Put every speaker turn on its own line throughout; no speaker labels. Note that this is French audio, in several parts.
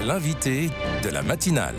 L'invité de la matinale.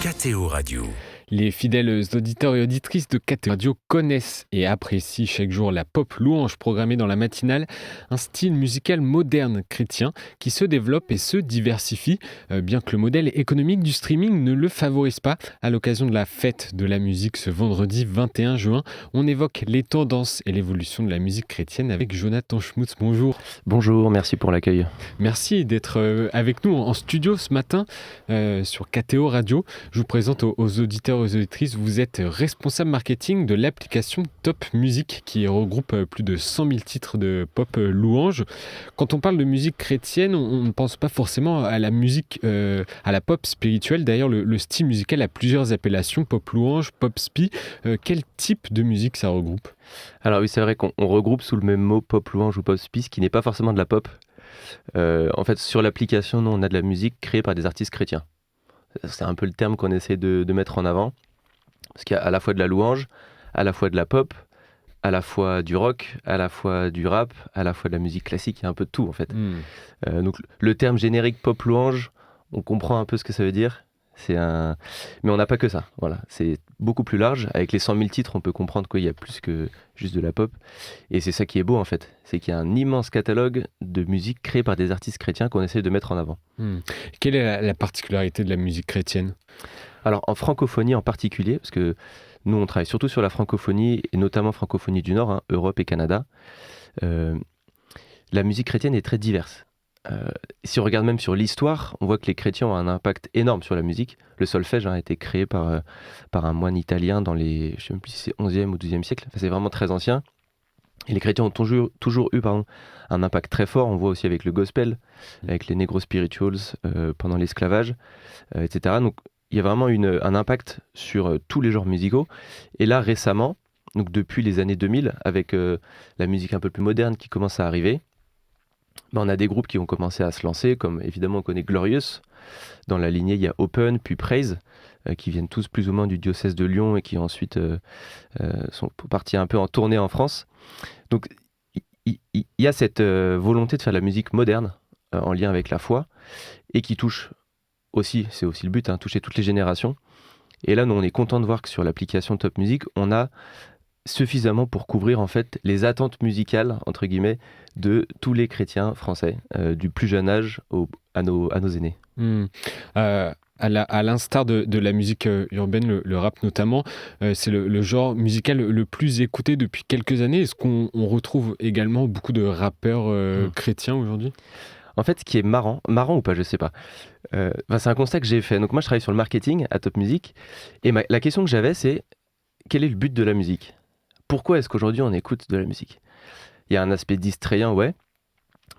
KTO Radio.
Les fidèles auditeurs et auditrices de KTO Radio connaissent et apprécient chaque jour la pop louange programmée dans la matinale, un style musical moderne chrétien qui se développe et se diversifie, bien que le modèle économique du streaming ne le favorise pas. À l'occasion de la fête de la musique ce vendredi 21 juin, on évoque les tendances et l'évolution de la musique chrétienne avec Jonathan Schmutz. Bonjour.
Bonjour, merci pour l'accueil.
Merci d'être avec nous en studio ce matin sur KTO Radio. Je vous présente aux auditeurs aux auditrices, vous êtes responsable marketing de l'application Top Music qui regroupe plus de 100 000 titres de pop louange. Quand on parle de musique chrétienne, on ne pense pas forcément à la musique, à la pop spirituelle. D'ailleurs, le style musical a plusieurs appellations, pop louange, pop spi. Quel type de musique ça regroupe ?
Alors oui, c'est vrai qu'on regroupe sous le même mot pop louange ou pop spi, ce qui n'est pas forcément de la pop. En fait, sur l'application, nous, on a de la musique créée par des artistes chrétiens. C'est un peu le terme qu'on essaie de mettre en avant, parce qu'il y a à la fois de la louange, à la fois de la pop, à la fois du rock, à la fois du rap, à la fois de la musique classique, il y a un peu de tout en fait. Donc le terme générique pop louange, on comprend un peu ce que ça veut dire, mais on n'a pas que ça, voilà. C'est beaucoup plus large, avec les 100 000 titres on peut comprendre qu'il y a plus que juste de la pop, et c'est ça qui est beau en fait, c'est qu'il y a un immense catalogue de musique créé par des artistes chrétiens qu'on essaie de mettre en avant.
Quelle est la particularité de la musique chrétienne ?
Alors en francophonie en particulier, parce que nous on travaille surtout sur la francophonie, et notamment francophonie du Nord, Europe et Canada, la musique chrétienne est très diverse. Si on regarde même sur l'histoire, on voit que les chrétiens ont un impact énorme sur la musique. Le solfège a été créé par un moine italien dans les, je ne sais même plus si c'est 11e ou 12e siècle, enfin, c'est vraiment très ancien. Et les chrétiens ont toujours eu un impact très fort. On voit aussi avec le gospel, avec les negro spirituals pendant l'esclavage, etc. Donc il y a vraiment un impact sur tous les genres musicaux. Et là récemment, donc depuis les années 2000, avec la musique un peu plus moderne qui commence à arriver, on a des groupes qui ont commencé à se lancer, comme évidemment on connaît Glorious. Dans la lignée, il y a Open, puis Praise, qui viennent tous plus ou moins du diocèse de Lyon et qui ensuite sont partis un peu en tournée en France. Donc il y a cette volonté de faire de la musique moderne, en lien avec la foi, et qui touche aussi, c'est aussi le but, toucher toutes les générations. Et là, nous, on est content de voir que sur l'application Top Music, on a suffisamment pour couvrir en fait les attentes musicales entre guillemets de tous les chrétiens français, du plus jeune âge à nos aînés.
À l'instar de la musique urbaine, le rap notamment, c'est le genre musical le plus écouté depuis quelques années. Est-ce qu'on retrouve également beaucoup de rappeurs chrétiens aujourd'hui ?
En fait, ce qui est marrant ou pas, je sais pas. C'est un constat que j'ai fait. Donc moi, je travaille sur le marketing à Top Music, et la question que j'avais, c'est quel est le but de la musique ? Pourquoi est-ce qu'aujourd'hui on écoute de la musique ? Il y a un aspect distrayant, ouais,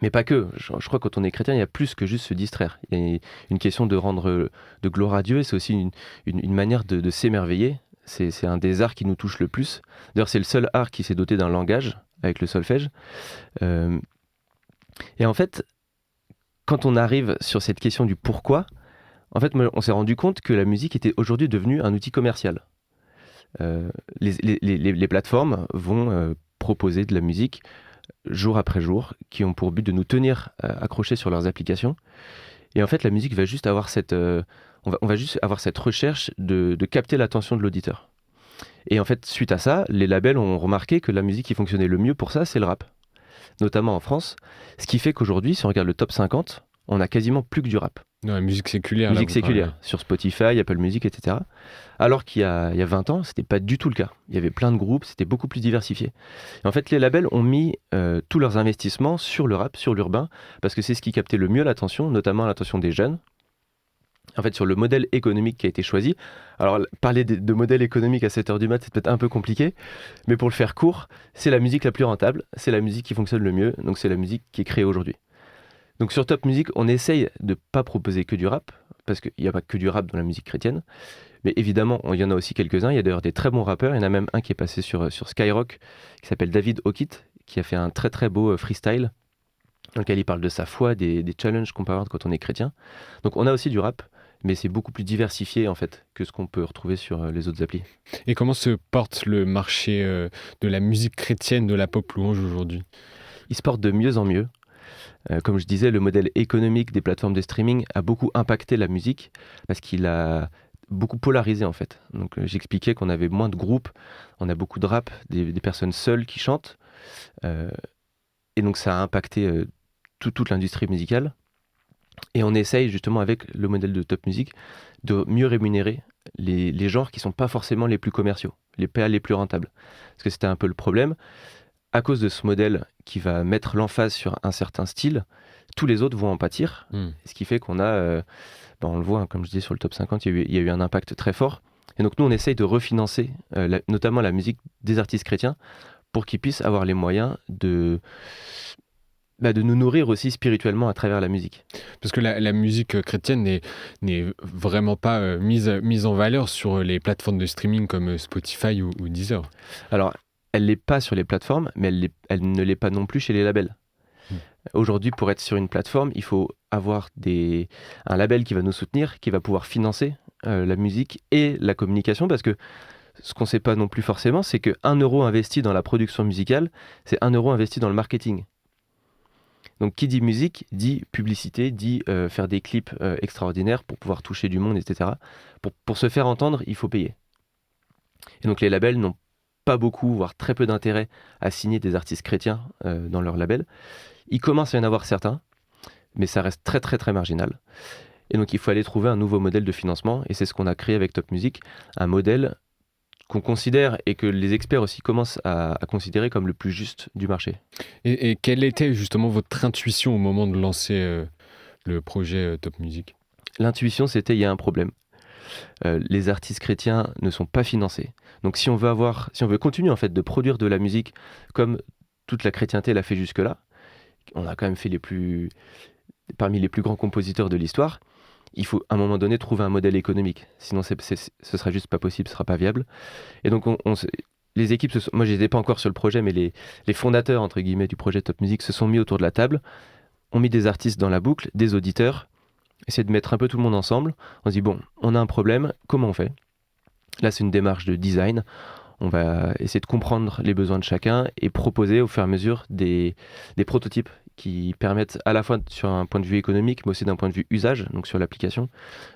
mais pas que. Je crois que quand on est chrétien, il y a plus que juste se distraire. Il y a une question de rendre de gloire à Dieu, et c'est aussi une manière de s'émerveiller. C'est un des arts qui nous touche le plus. D'ailleurs, c'est le seul art qui s'est doté d'un langage, avec le solfège. Et en fait, quand on arrive sur cette question du pourquoi, en fait, on s'est rendu compte que la musique était aujourd'hui devenue un outil commercial. Les plateformes vont proposer de la musique jour après jour, qui ont pour but de nous tenir accrochés sur leurs applications. Et en fait, la musique va juste avoir on va juste avoir cette recherche de capter l'attention de l'auditeur. Et en fait, suite à ça, les labels ont remarqué que la musique qui fonctionnait le mieux pour ça, c'est le rap, notamment en France. Ce qui fait qu'aujourd'hui, si on regarde le top 50, on a quasiment plus que du rap.
Non, la musique séculière.
Musique séculière, sur Spotify, Apple Music, etc. Alors qu'il y a 20 ans, c'était pas du tout le cas. Il y avait plein de groupes, c'était beaucoup plus diversifié. Et en fait, les labels ont mis tous leurs investissements sur le rap, sur l'urbain, parce que c'est ce qui captait le mieux l'attention, notamment l'attention des jeunes. En fait, sur le modèle économique qui a été choisi. Alors, parler de modèle économique à 7h du mat', c'est peut-être un peu compliqué, mais pour le faire court, c'est la musique la plus rentable, c'est la musique qui fonctionne le mieux, donc c'est la musique qui est créée aujourd'hui. Donc sur Top Music, on essaye de ne pas proposer que du rap, parce qu'il n'y a pas que du rap dans la musique chrétienne, mais évidemment, il y en a aussi quelques-uns. Il y a d'ailleurs des très bons rappeurs, il y en a même un qui est passé sur Skyrock, qui s'appelle David O'Keefe, qui a fait un très très beau freestyle, dans lequel il parle de sa foi, des challenges qu'on peut avoir quand on est chrétien. Donc on a aussi du rap, mais c'est beaucoup plus diversifié en fait que ce qu'on peut retrouver sur les autres applis.
Et comment se porte le marché de la musique chrétienne, de la pop louange aujourd'hui ?
Il se porte de mieux en mieux. Comme je disais, le modèle économique des plateformes de streaming a beaucoup impacté la musique parce qu'il a beaucoup polarisé en fait. Donc j'expliquais qu'on avait moins de groupes, on a beaucoup de rap, des personnes seules qui chantent. Euh, et donc ça a impacté toute l'industrie musicale. Et on essaye justement avec le modèle de Top Music de mieux rémunérer les genres qui sont pas forcément les plus commerciaux, les PA les plus rentables. Parce que c'était un peu le problème. À cause de ce modèle qui va mettre l'emphase sur un certain style, tous les autres vont en pâtir. Ce qui fait qu'on a, on le voit, hein, comme je disais sur le top 50, il y a eu un impact très fort. Et donc nous, on essaye de refinancer notamment la musique des artistes chrétiens pour qu'ils puissent avoir les moyens de nous nourrir aussi spirituellement à travers la musique.
Parce que la musique chrétienne n'est vraiment pas mise en valeur sur les plateformes de streaming comme Spotify ou Deezer.
Alors, elle l'est pas sur les plateformes, mais elle ne l'est pas non plus chez les labels. Aujourd'hui, pour être sur une plateforme, il faut avoir un label qui va nous soutenir, qui va pouvoir financer la musique et la communication, parce que ce qu'on ne sait pas non plus forcément, c'est que 1 euro investi dans la production musicale, c'est 1 euro investi dans le marketing. Donc qui dit musique, dit publicité, dit faire des clips extraordinaires pour pouvoir toucher du monde, etc. Pour se faire entendre, il faut payer. Et donc les labels n'ont pas beaucoup, voire très peu d'intérêt à signer des artistes chrétiens dans leur label. Il commence à y en avoir certains, mais ça reste très très très marginal. Et donc il faut aller trouver un nouveau modèle de financement, et c'est ce qu'on a créé avec Top Music, un modèle qu'on considère et que les experts aussi commencent à considérer comme le plus juste du marché.
Et quelle était justement votre intuition au moment de lancer le projet Top Music ?
L'intuition, c'était il y a un problème. Les artistes chrétiens ne sont pas financés. Donc si on veut continuer en fait de produire de la musique comme toute la chrétienté l'a fait jusque-là, on a quand même fait parmi les plus grands compositeurs de l'histoire, il faut à un moment donné trouver un modèle économique. Sinon ce sera juste pas possible, ce sera pas viable. Et donc les équipes, moi je n'étais pas encore sur le projet, mais les fondateurs entre guillemets du projet Top Music se sont mis autour de la table, ont mis des artistes dans la boucle, des auditeurs, essayer de mettre un peu tout le monde ensemble. On se dit bon, on a un problème, comment on fait ? Là c'est une démarche de design. On va essayer de comprendre les besoins de chacun et proposer au fur et à mesure des prototypes qui permettent à la fois sur un point de vue économique, mais aussi d'un point de vue usage, donc sur l'application,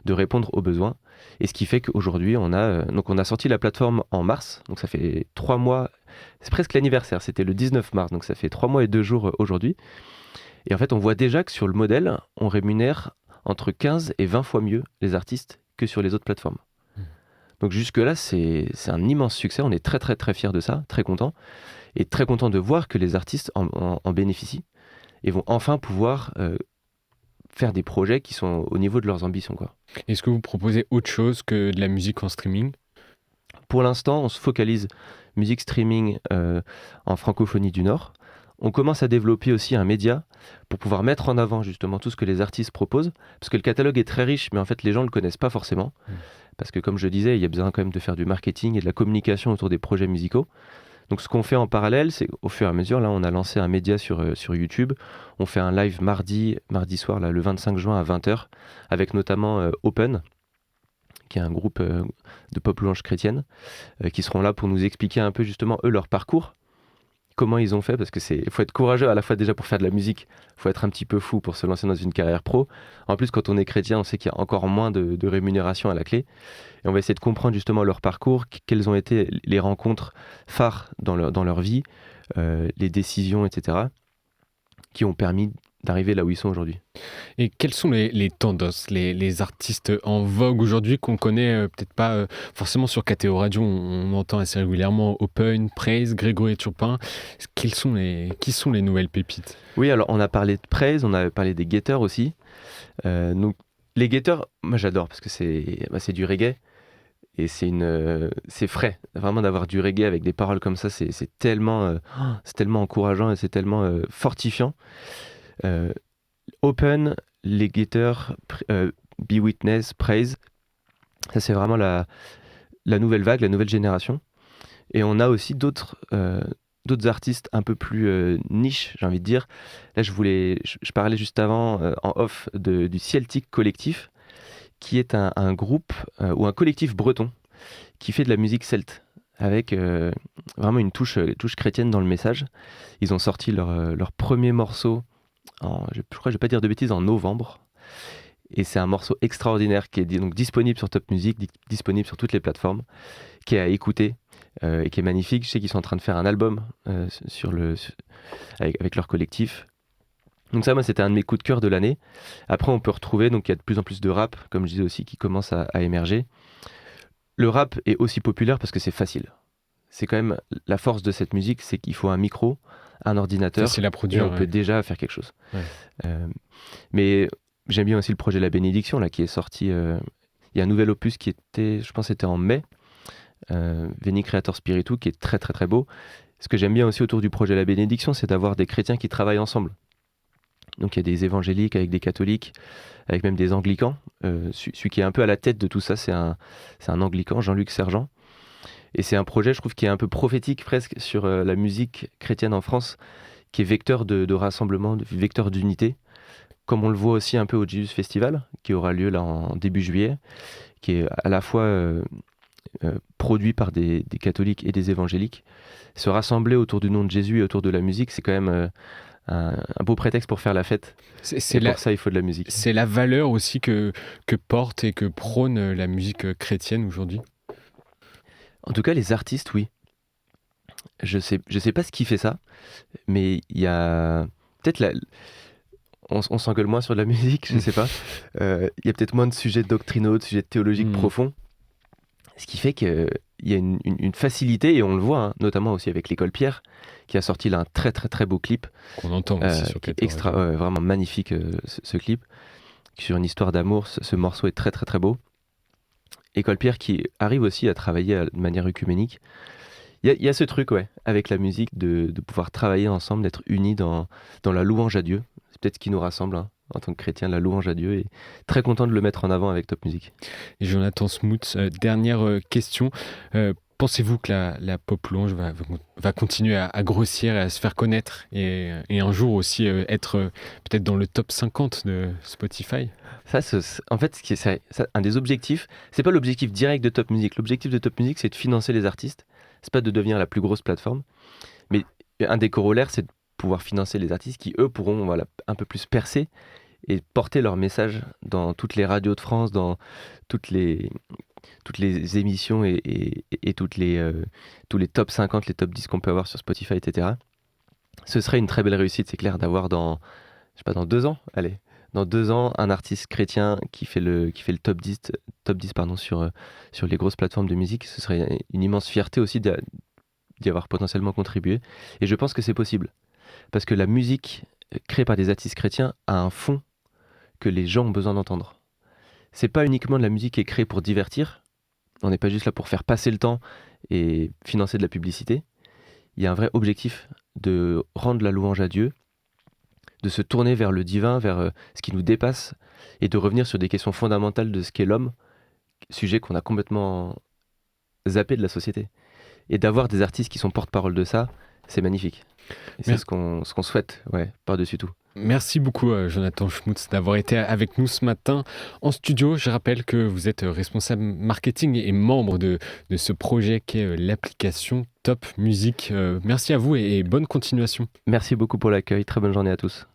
de répondre aux besoins. Et ce qui fait qu'aujourd'hui, on a sorti la plateforme en mars, donc ça fait 3 mois, c'est presque l'anniversaire, c'était le 19 mars, donc ça fait 3 mois et 2 jours aujourd'hui. Et en fait, on voit déjà que sur le modèle, on rémunère entre 15 et 20 fois mieux les artistes que sur les autres plateformes. Donc jusque-là, c'est un immense succès. On est très très très fiers de ça, très contents. Et très contents de voir que les artistes en bénéficient et vont enfin pouvoir faire des projets qui sont au niveau de leurs ambitions, quoi.
Est-ce que vous proposez autre chose que de la musique en streaming ?
Pour l'instant, on se focalise musique streaming en francophonie du Nord. On commence à développer aussi un média pour pouvoir mettre en avant justement tout ce que les artistes proposent. Parce que le catalogue est très riche, mais en fait les gens ne le connaissent pas forcément. Parce que comme je disais, il y a besoin quand même de faire du marketing et de la communication autour des projets musicaux. Donc ce qu'on fait en parallèle, c'est au fur et à mesure, là on a lancé un média sur YouTube. On fait un live mardi soir, là, le 25 juin à 20h, avec notamment Open, qui est un groupe de pop louange chrétienne, qui seront là pour nous expliquer un peu justement eux leur parcours. Comment ils ont fait, parce que faut être courageux à la fois déjà pour faire de la musique, faut être un petit peu fou pour se lancer dans une carrière pro. En plus, quand on est chrétien, on sait qu'il y a encore moins de rémunération à la clé. Et on va essayer de comprendre justement leur parcours, quelles ont été les rencontres phares dans leur vie, les décisions, etc., qui ont permis d'arriver là où ils sont aujourd'hui.
Et quelles sont les tendances, les artistes en vogue aujourd'hui qu'on connaît peut-être pas forcément sur KTO Radio, on entend assez régulièrement Open, Praise, Grégory Turpin. Qui sont les nouvelles pépites ?
Oui, alors on a parlé de Praise, on a parlé des Guetteurs aussi. Donc les Guetteurs, moi j'adore parce que c'est du reggae et c'est frais. Vraiment d'avoir du reggae avec des paroles comme ça, c'est tellement encourageant et c'est tellement fortifiant. Open, les Guetteurs, Be Witness, Praise, ça c'est vraiment la nouvelle vague, la nouvelle génération. Et on a aussi d'autres artistes un peu plus niche, j'ai envie de dire. Là je parlais juste avant en off du Celtic Collectif, qui est un groupe ou un collectif breton qui fait de la musique celte avec vraiment une touche chrétienne dans le message. Ils ont sorti leur premier morceau je crois que je vais pas dire de bêtises, en novembre. Et c'est un morceau extraordinaire qui est donc disponible sur Top Music, disponible sur toutes les plateformes, qui est à écouter et qui est magnifique. Je sais qu'ils sont en train de faire un album avec leur collectif. Donc ça, moi, c'était un de mes coups de cœur de l'année. Après, on peut retrouver, donc il y a de plus en plus de rap, comme je disais aussi, qui commence à émerger. Le rap est aussi populaire parce que c'est facile. C'est quand même la force de cette musique, c'est qu'il faut un micro, un ordinateur,
Facile à
et
produire.
on peut déjà faire quelque chose.
Ouais.
Mais j'aime bien aussi le projet La Bénédiction, là, qui est sorti. Il y a un nouvel opus qui était, je pense, c'était en mai, Veni Creator Spiritu, qui est très très très beau. Ce que j'aime bien aussi autour du projet La Bénédiction, c'est d'avoir des chrétiens qui travaillent ensemble. Donc il y a des évangéliques avec des catholiques, avec même des anglicans. Celui qui est un peu à la tête de tout ça, c'est un anglican, Jean-Luc Sergent. Et c'est un projet, je trouve, qui est un peu prophétique presque sur la musique chrétienne en France, qui est vecteur de rassemblement, vecteur d'unité, comme on le voit aussi un peu au Jesus Festival, qui aura lieu là en début juillet, qui est à la fois produit par des catholiques et des évangéliques. Se rassembler autour du nom de Jésus et autour de la musique, c'est quand même un beau prétexte pour faire la fête. Pour ça, il faut de la musique.
C'est la valeur aussi que porte et que prône la musique chrétienne aujourd'hui.
En tout cas, les artistes, oui. Je sais pas ce qui fait ça, mais il y a peut-être on s'engueule moins sur de la musique, je sais pas. Il y a peut-être moins de sujets doctrinaux, de sujets théologiques profonds, ce qui fait qu'il y a une facilité, et on le voit, hein, notamment aussi avec l'École Pierre, qui a sorti là un très très très beau clip.
Qu'on entend aussi sur
KTO Radio. Vraiment magnifique ce clip. Sur une histoire d'amour, ce morceau est très très très beau. École Pierre qui arrive aussi à travailler de manière œcuménique. Il y a ce truc, avec la musique, de pouvoir travailler ensemble, d'être unis dans la louange à Dieu. C'est peut-être ce qui nous rassemble, hein, en tant que chrétiens, la louange à Dieu. Et très content de le mettre en avant avec Top Music.
Et Jonathan Smoot, dernière question. Pensez-vous que la pop louange va continuer à grossir et à se faire connaître et un jour aussi être peut-être dans le top 50 de Spotify ?
Ça, en fait, un des objectifs, c'est pas l'objectif direct de Top Music. L'objectif de Top Music, c'est de financer les artistes. C'est pas de devenir la plus grosse plateforme. Mais un des corollaires, c'est de pouvoir financer les artistes qui, eux, pourront un peu plus percer et porter leur message dans toutes les radios de France, dans toutes les émissions et tous les top 50, les top 10 qu'on peut avoir sur Spotify, etc. Ce serait une très belle réussite, c'est clair, d'avoir dans 2 ans, dans 2 ans, un artiste chrétien qui fait le top 10 sur les grosses plateformes de musique. Ce serait une immense fierté aussi d'y avoir potentiellement contribué. Et je pense que c'est possible. Parce que la musique créée par des artistes chrétiens a un fond que les gens ont besoin d'entendre. C'est pas uniquement de la musique qui est créée pour divertir. On n'est pas juste là pour faire passer le temps et financer de la publicité. Il y a un vrai objectif de rendre la louange à Dieu, de se tourner vers le divin, vers ce qui nous dépasse, et de revenir sur des questions fondamentales de ce qu'est l'homme, sujet qu'on a complètement zappé de la société. Et d'avoir des artistes qui sont porte-parole de ça, c'est magnifique. Et c'est ce qu'on souhaite, par-dessus tout.
Merci beaucoup Jonathan Schmutz d'avoir été avec nous ce matin en studio. Je rappelle que vous êtes responsable marketing et membre de ce projet qu'est l'application Top Music. Merci à vous et bonne continuation.
Merci beaucoup pour l'accueil. Très bonne journée à tous.